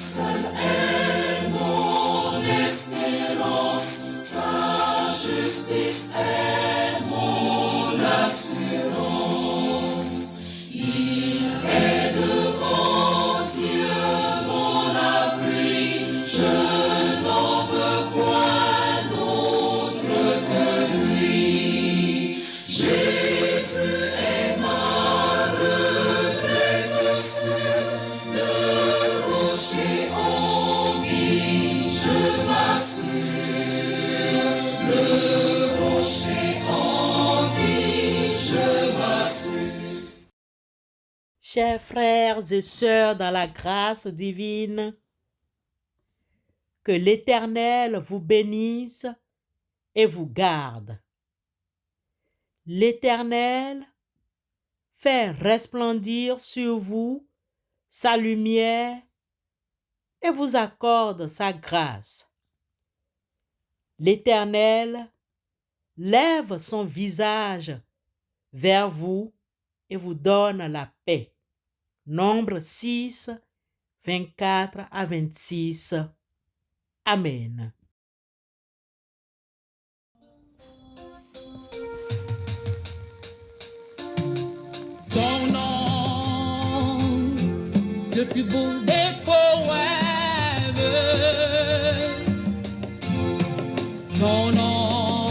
Seul est mon espérance, sa justice est mon assurance. Il est devant Dieu mon abri, je n'en veux point d'autre que lui. Jésus est ma retraite sûre, le rocher en qui je m'assure, le rocher en qui je m'assure. Chers frères et sœurs dans la grâce divine, que l'Éternel vous bénisse et vous garde. L'Éternel fait resplendir sur vous sa lumière et vous accorde sa grâce. L'Éternel lève son visage vers vous et vous donne la paix. Nombre 6, 24 à 26. Amen. Ton nom, le plus beau des poèmes. Ton nom,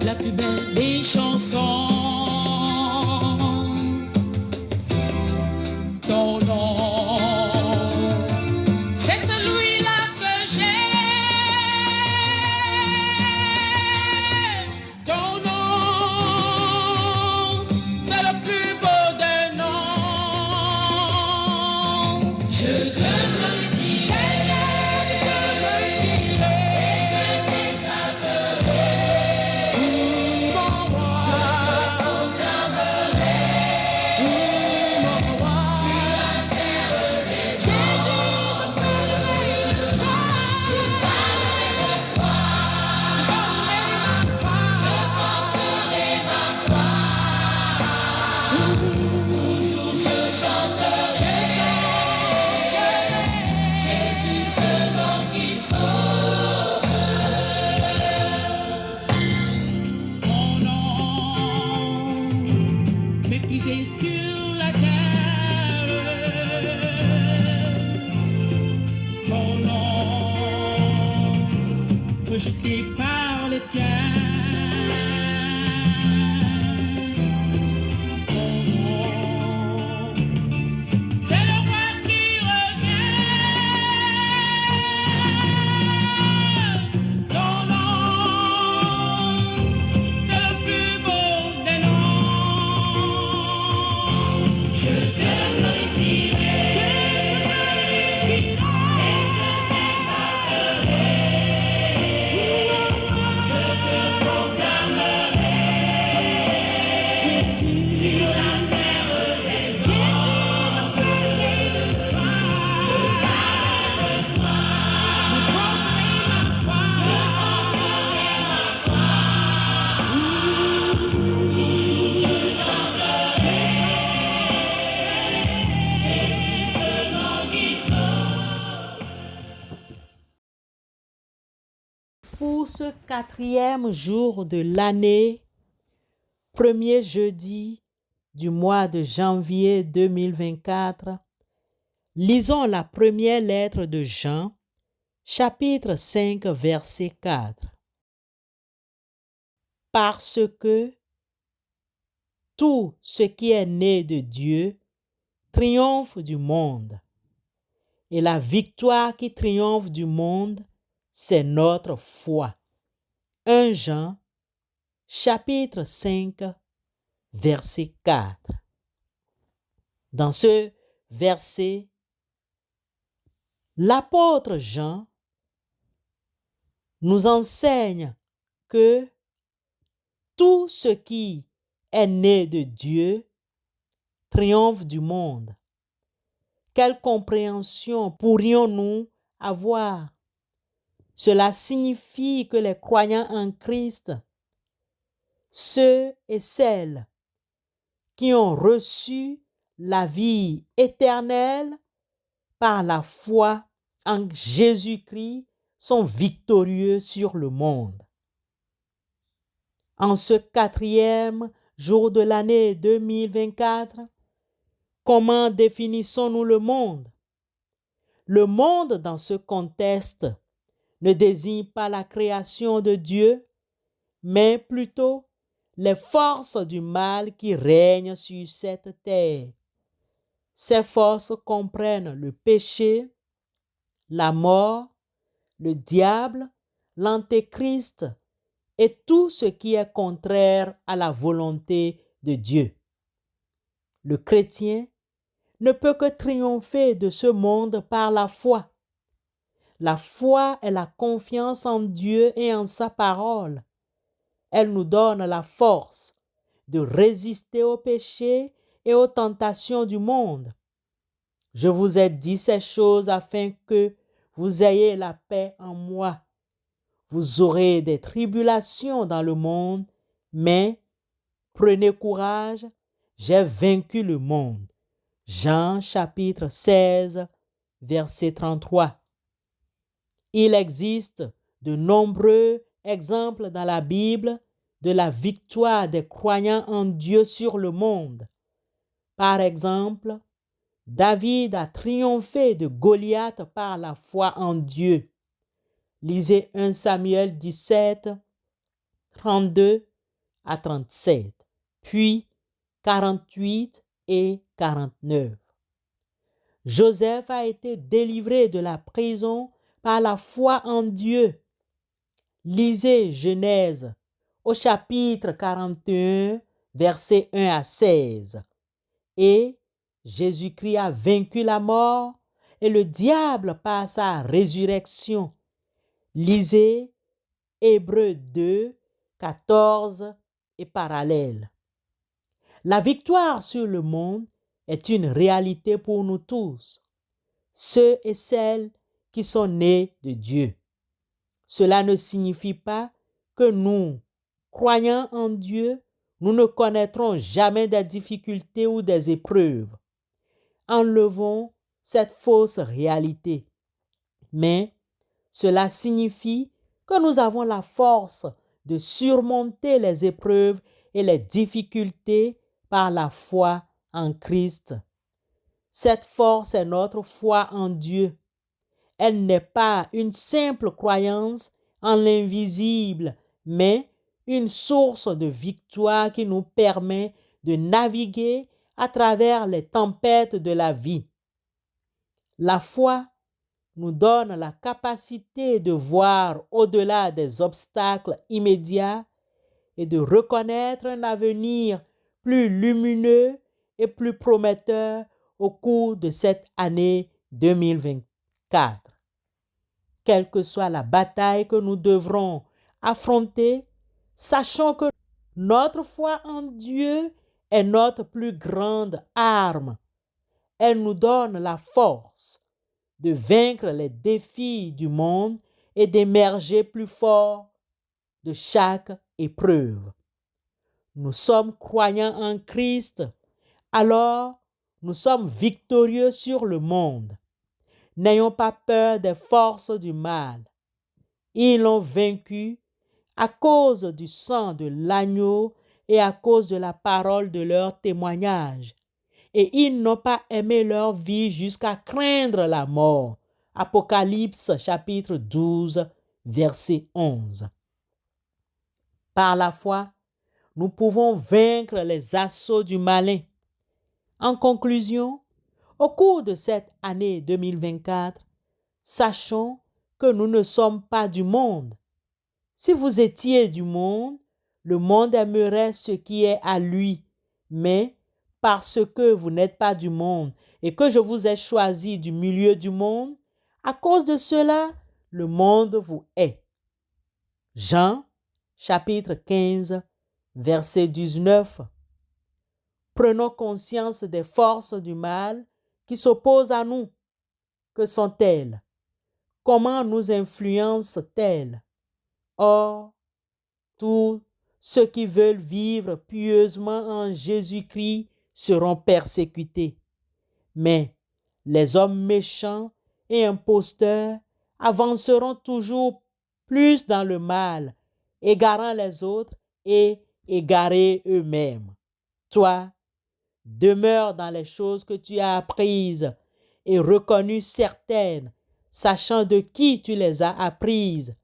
la plus belle des chansons. Ton nom, c'est celui-là que j'aime. Ton nom, c'est le plus beau des noms. Je te glorifierai, je te glorifierai, et je t'exalterai. Mon roi, je te proclamerai. Mon roi, sur la terre des Jésus, je parlerai de toi. Je parlerai de toi. Je porterai ma croix. Je porterai ma croix. Toujours je chanterai. Jésus, ce nom qui sauve. Mon nom, méprisé sur la terre. Mon nom, rejeté par les tiens. Mon nom, c'est le roi qui revient. Ton nom, c'est le plus beau des noms. Je te glorifierai, et je t'exalterai. Je te proclamerai. Sur la terre des hommes. Je parlerai de toi. Je parlerai de toi. Je porterai ma croix. Je porterai ma croix. Toujours je chanterai. Jésus, ce nom qui sauve. Pour ce 4e jour de l'année, premier jeudi du mois de janvier 2024, lisons la première lettre de Jean, chapitre 5, verset 4. Parce que tout ce qui est né de Dieu triomphe du monde. Et la victoire qui triomphe du monde, c'est notre foi. 1 Jean, chapitre 5, verset 4. Dans ce verset, l'apôtre Jean nous enseigne que tout ce qui est né de Dieu triomphe du monde. Quelle compréhension pourrions-nous avoir? Cela signifie que les croyants en Christ, ceux et celles qui ont reçu la vie éternelle, par la foi en Jésus-Christ, sont victorieux sur le monde. En ce 4e jour de l'année 2024, comment définissons-nous le monde? Le monde, dans ce contexte, ne désigne pas la création de Dieu, mais plutôt les forces du mal qui règnent sur cette terre. Ces forces comprennent le péché, la mort, le diable, l'antéchrist et tout ce qui est contraire à la volonté de Dieu. Le chrétien ne peut que triompher de ce monde par la foi. La foi est la confiance en Dieu et en sa parole. Elle nous donne la force de résister au péché et aux tentations du monde. Je vous ai dit ces choses afin que vous ayez la paix en moi. Vous aurez des tribulations dans le monde, mais prenez courage, j'ai vaincu le monde. Jean chapitre 16, verset 33. Il existe de nombreux exemples dans la Bible de la victoire des croyants en Dieu sur le monde. Par exemple, David a triomphé de Goliath par la foi en Dieu. Lisez 1 Samuel 17, 32 à 37, puis 48 et 49. Joseph a été délivré de la prison par la foi en Dieu. Lisez Genèse au chapitre 41, versets 1 à 16. Et Jésus-Christ a vaincu la mort et le diable par sa résurrection. Lisez Hébreux 2, 14 et parallèle. La victoire sur le monde est une réalité pour nous tous, ceux et celles qui sont nés de Dieu. Cela ne signifie pas que nous, croyant en Dieu, nous ne connaîtrons jamais des difficultés ou des épreuves. Enlevons cette fausse réalité. Mais cela signifie que nous avons la force de surmonter les épreuves et les difficultés par la foi en Christ. Cette force est notre foi en Dieu. Elle n'est pas une simple croyance en l'invisible, mais une source de victoire qui nous permet de naviguer à travers les tempêtes de la vie. La foi nous donne la capacité de voir au-delà des obstacles immédiats et de reconnaître un avenir plus lumineux et plus prometteur au cours de cette année 2024. Quelle que soit la bataille que nous devrons affronter, sachons que notre foi en Dieu est notre plus grande arme. Elle nous donne la force de vaincre les défis du monde et d'émerger plus fort de chaque épreuve. Nous sommes croyants en Christ, alors nous sommes victorieux sur le monde. N'ayons pas peur des forces du mal. Ils l'ont vaincu à cause du sang de l'agneau et à cause de la parole de leur témoignage. Et ils n'ont pas aimé leur vie jusqu'à craindre la mort. Apocalypse chapitre 12, verset 11. Par la foi, nous pouvons vaincre les assauts du malin. En conclusion, au cours de cette année 2024, sachons que nous ne sommes pas du monde. Si vous étiez du monde, le monde aimerait ce qui est à lui. Mais parce que vous n'êtes pas du monde et que je vous ai choisi du milieu du monde, à cause de cela, le monde vous hait. Jean, chapitre 15, verset 19. Prenons conscience des forces du mal qui s'opposent à nous. Que sont-elles? Comment nous influencent-elles? Or, tous ceux qui veulent vivre pieusement en Jésus-Christ seront persécutés. Mais Les hommes méchants et imposteurs avanceront toujours plus dans le mal, égarant les autres et égarés eux-mêmes. Toi, demeure dans les choses que tu as apprises et reconnues certaines, sachant de qui tu les as apprises.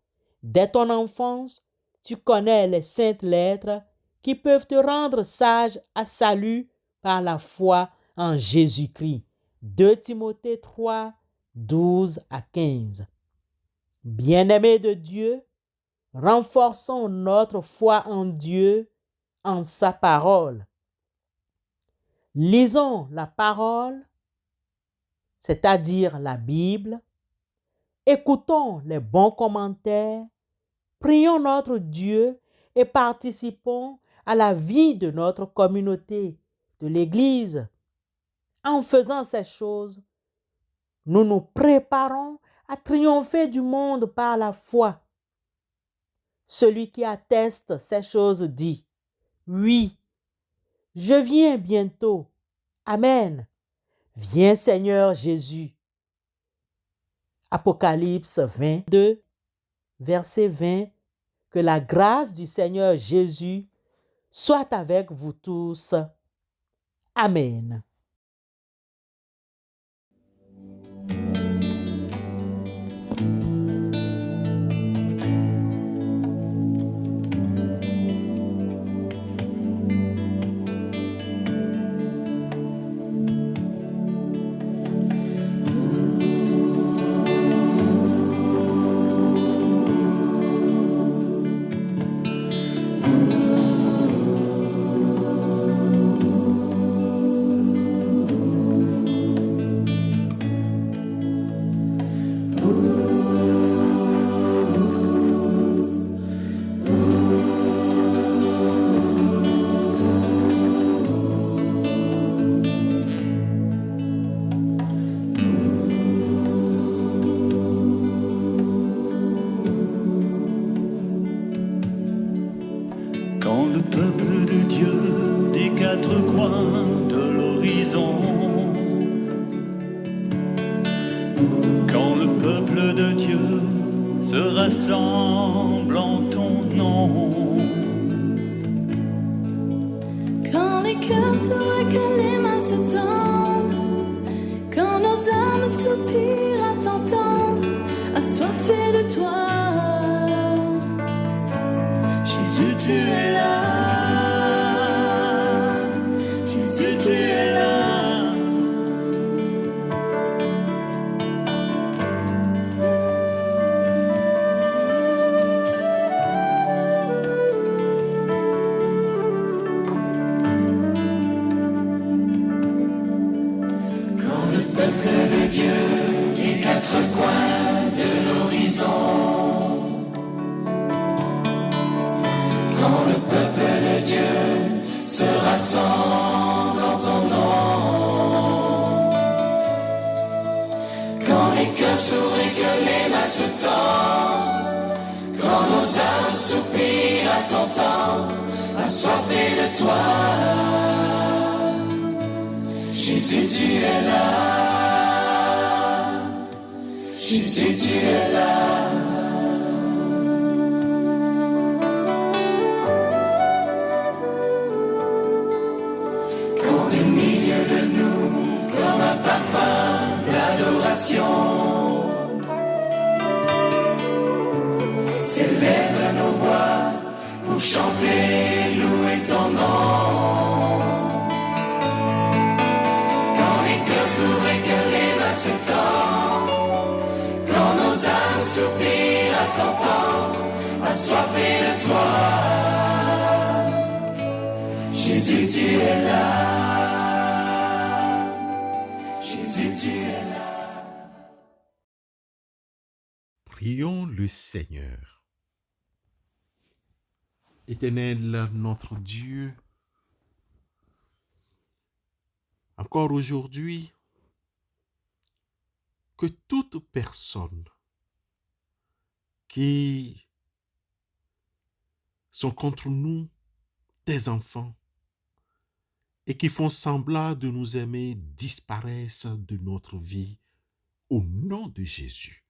Dès ton enfance, tu connais les saintes lettres qui peuvent te rendre sage à salut par la foi en Jésus-Christ. 2 Timothée 3, 12 à 15. Bien-aimés de Dieu, renforçons notre foi en Dieu, en sa parole. Lisons la parole, c'est-à-dire la Bible. Écoutons les bons commentaires. Prions notre Dieu et participons à la vie de notre communauté, de l'Église. En faisant ces choses, nous nous préparons à triompher du monde par la foi. Celui qui atteste ces choses dit, « Oui, je viens bientôt. Amen. Viens Seigneur Jésus. » Apocalypse 22, verset 20. Que la grâce du Seigneur Jésus soit avec vous tous. Amen. Quand le peuple de Dieu des quatre coins de l'horizon, quand le peuple de Dieu se rassemble en ton nom, Quand les cœurs se reculent, les mains se tendent, quand nos âmes soupirent à t'entendre, assoiffés de toi, Jésus tu es là, Jésus tu es là. Quand le peuple de Dieu des quatre coins de l'horizon, quand le peuple de Dieu se rassemble en ton nom, quand les cœurs s'ouvrent et que les mains se tendent, quand nos âmes soupirent à t'entendre, assoiffés de toi, Jésus tu es là, Jésus tu es là. Quand du milieu de nous, comme un parfum d'adoration, s'élèvent nos voix pour chanter, louer ton nom. Quand les cœurs s'ouvrent et que les mains se tendent, quand nos âmes soupirent à t'entendre, assoiffés de toi, Jésus tu es là, Jésus tu es là. Prions le Seigneur. Éternel notre Dieu, encore aujourd'hui, que toute personne qui sont contre nous, tes enfants, et qui font semblant de nous aimer disparaissent de notre vie au nom de Jésus.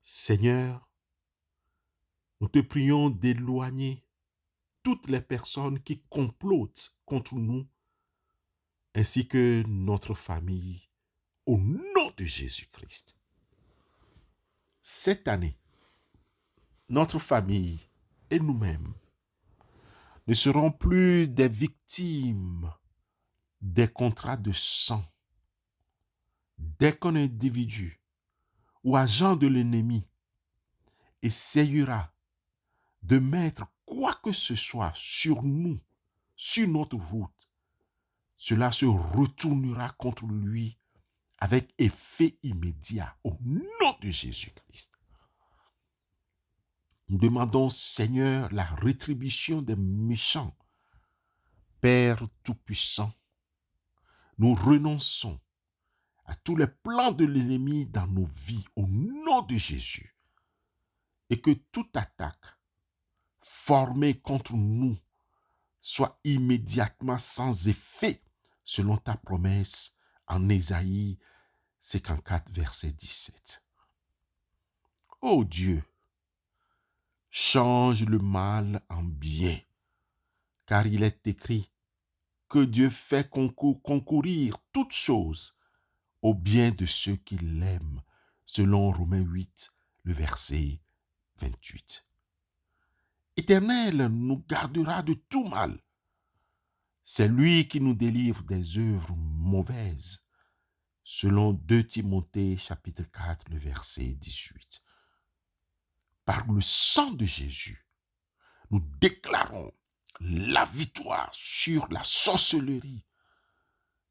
Seigneur, nous te prions d'éloigner toutes les personnes qui complotent contre nous, ainsi que notre famille, au nom de Jésus-Christ. Cette année, notre famille et nous-mêmes ne serons plus des victimes des contrats de sang. Dès qu'un individu ou agent de l'ennemi essayera de mettre quoi que ce soit sur nous, sur notre route, cela se retournera contre lui avec effet immédiat au nom de Jésus-Christ. Nous demandons, Seigneur, la rétribution des méchants. Père Tout-Puissant, nous renonçons à tous les plans de l'ennemi dans nos vies au nom de Jésus, et que toute attaque formée contre nous soit immédiatement sans effet selon ta promesse en Ésaïe 54, verset 17. Ô Dieu, change le mal en bien, car il est écrit que Dieu fait concourir toutes choses au bien de ceux qui l'aiment, selon Romains 8, le verset 28. Éternel nous gardera de tout mal. C'est lui qui nous délivre des œuvres mauvaises, selon 2 Timothée chapitre 4, le verset 18. Par le sang de Jésus, nous déclarons la victoire sur la sorcellerie,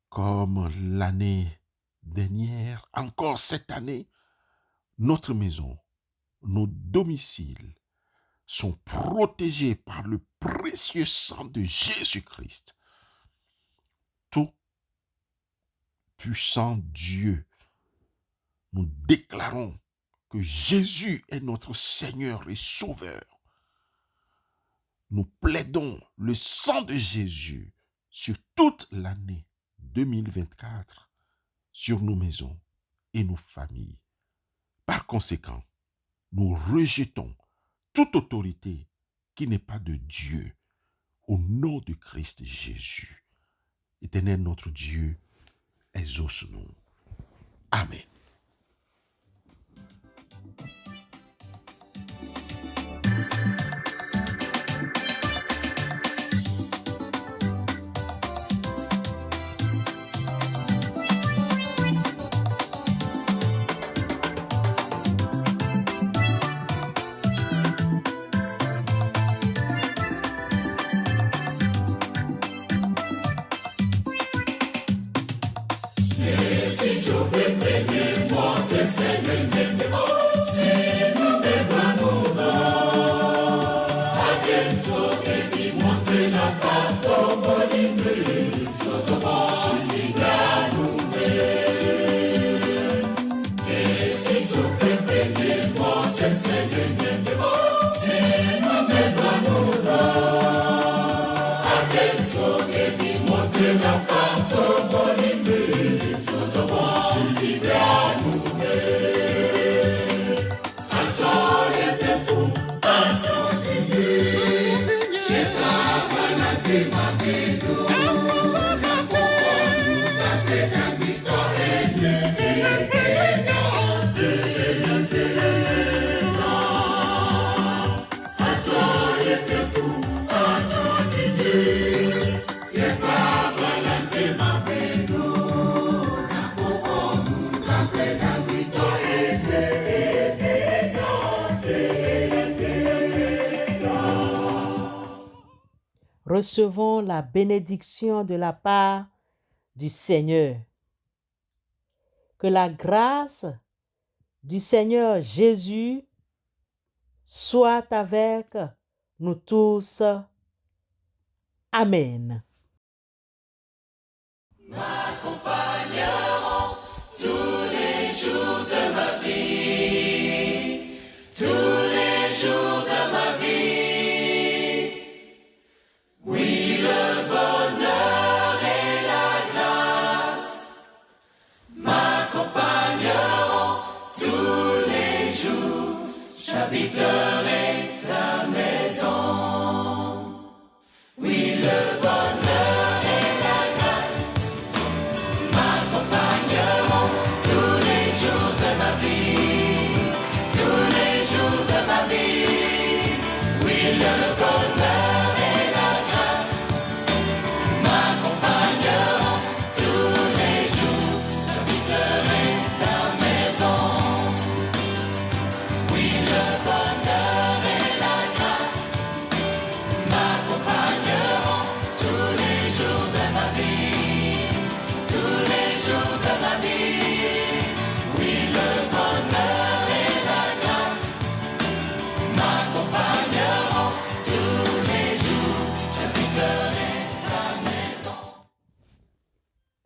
comme l'année dernière, encore cette année, notre maison, nos domiciles sont protégés par le précieux sang de Jésus-Christ. Tout puissant Dieu, nous déclarons que Jésus est notre Seigneur et Sauveur. Nous plaidons le sang de Jésus sur toute l'année 2024, sur nos maisons et nos familles. Par conséquent, nous rejetons toute autorité qui n'est pas de Dieu, au nom de Christ Jésus. Éternel notre Dieu, exauce-nous. Amen. Recevons la bénédiction de la part du Seigneur. Que la grâce du Seigneur Jésus soit avec nous tous. Amen. M'accompagneront tous les jours de ma vie, tous les jours de ma vie. Oui, le bonheur J'habiterai ta